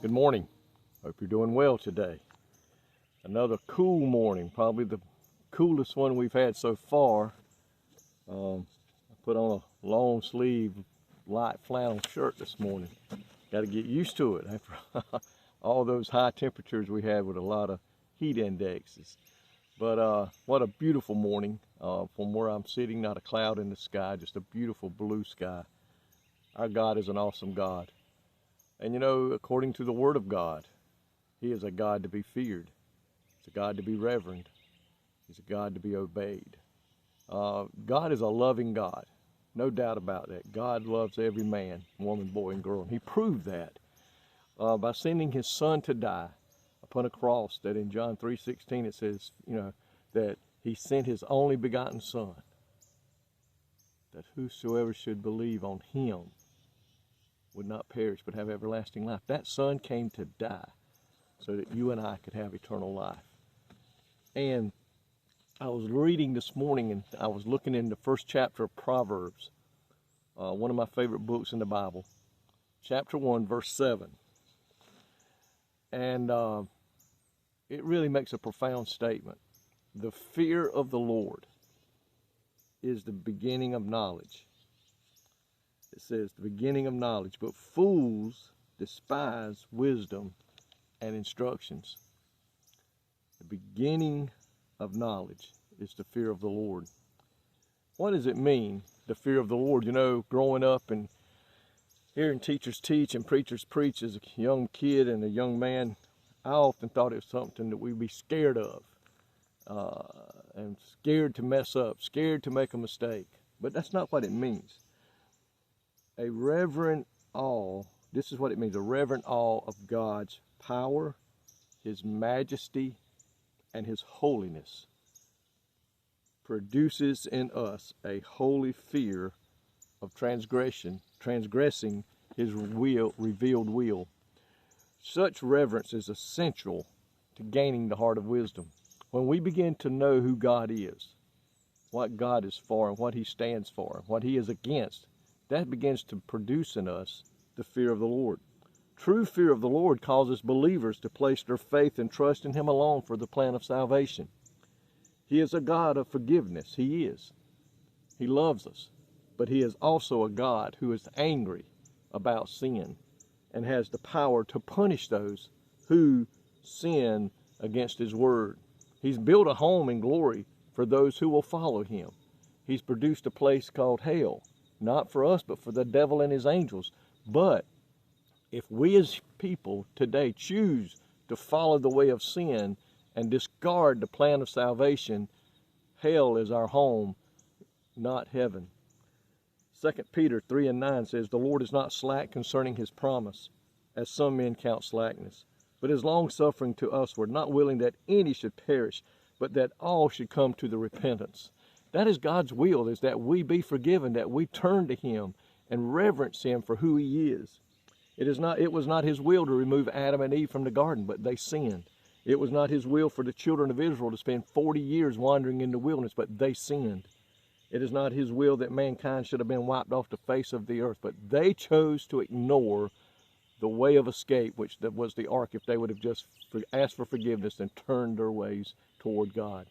Good morning. Hope you're doing well today. Another cool morning, probably the coolest one we've had so far. I put on a long sleeve light flannel shirt this morning. Got to get used to it after all those high temperatures we had with a lot of heat indexes. But what a beautiful morning from where I'm sitting, not a cloud in the sky, just a beautiful blue sky. Our God is an awesome God. And you know, according to the Word of God, He is a God to be feared. He's a God to be reverenced. He's a God to be obeyed. God is a loving God, no doubt about that. God loves every man, woman, boy, and girl. And He proved that by sending His Son to die upon a cross. That in John 3:16 it says, that He sent His only begotten Son, that whosoever should believe on Him would not perish but have everlasting life. That Son came to die so that you and I could have eternal life. And I was reading this morning, and I was looking in the first chapter of Proverbs, one of my favorite books in the Bible, chapter 1, verse 7. And it really makes a profound statement. The fear of the Lord is the beginning of knowledge. It says the beginning of knowledge, but fools despise wisdom and instructions. The beginning of knowledge is the fear of the Lord. What does it mean, the fear of the Lord? You know, growing up and hearing teachers teach and preachers preach as a young kid and a young man, I often thought it was something that we'd be scared of, and scared to mess up, scared to make a mistake. But that's not what it means. A reverent awe, this is what it means, a reverent awe of God's power, His majesty, and His holiness produces in us a holy fear of transgressing His will, revealed will. Such reverence is essential to gaining the heart of wisdom. When we begin to know who God is, what God is for, and what He stands for, and what He is against, that begins to produce in us the fear of the Lord. True fear of the Lord causes believers to place their faith and trust in Him alone for the plan of salvation. He is a God of forgiveness. He is. He loves us. But He is also a God who is angry about sin and has the power to punish those who sin against His word. He's built a home in glory for those who will follow Him. He's produced a place called hell, not for us, but for the devil and his angels. But if we as people today choose to follow the way of sin and discard the plan of salvation, hell is our home, not heaven. 2 Peter 3:9 says, "The Lord is not slack concerning His promise, as some men count slackness, but is long-suffering to usward, not willing that any should perish, but that all should come to the repentance." That is God's will, is that we be forgiven, that we turn to Him and reverence Him for who He is. It was not His will to remove Adam and Eve from the garden, but they sinned. It was not His will for the children of Israel to spend 40 years wandering in the wilderness, but they sinned. It is not His will that mankind should have been wiped off the face of the earth, but they chose to ignore the way of escape, which was the ark, if they would have just asked for forgiveness and turned their ways toward God.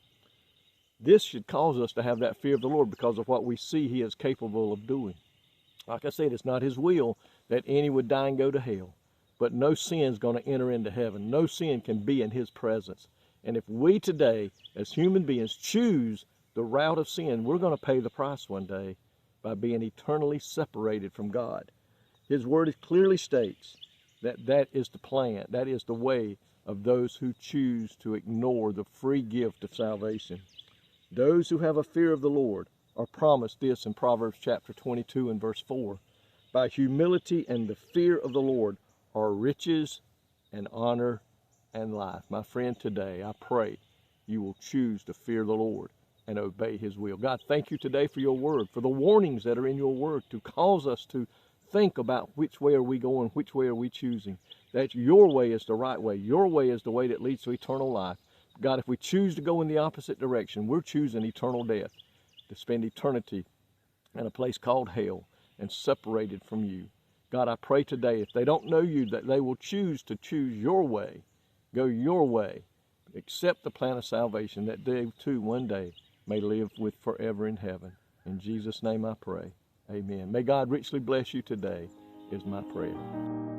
This should cause us to have that fear of the Lord because of what we see He is capable of doing. Like I said, it's not His will that any would die and go to hell, but no sin is going to enter into heaven. No sin can be in His presence. And if we today, as human beings, choose the route of sin, we're going to pay the price one day by being eternally separated from God. His word clearly states that that is the plan, that is the way of those who choose to ignore the free gift of salvation. Those who have a fear of the Lord are promised this in Proverbs chapter 22 and verse 4. By humility and the fear of the Lord are riches and honor and life. My friend, today I pray you will choose to fear the Lord and obey His will. God, thank you today for your word, for the warnings that are in your word to cause us to think about which way are we going, which way are we choosing. That your way is the right way. Your way is the way that leads to eternal life. God, if we choose to go in the opposite direction, we're choosing eternal death, to spend eternity in a place called hell and separated from you. God, I pray today, if they don't know you, that they will choose to choose your way, go your way, accept the plan of salvation, that they too one day may live with forever in heaven. In Jesus' name I pray. Amen. May God richly bless you today is my prayer.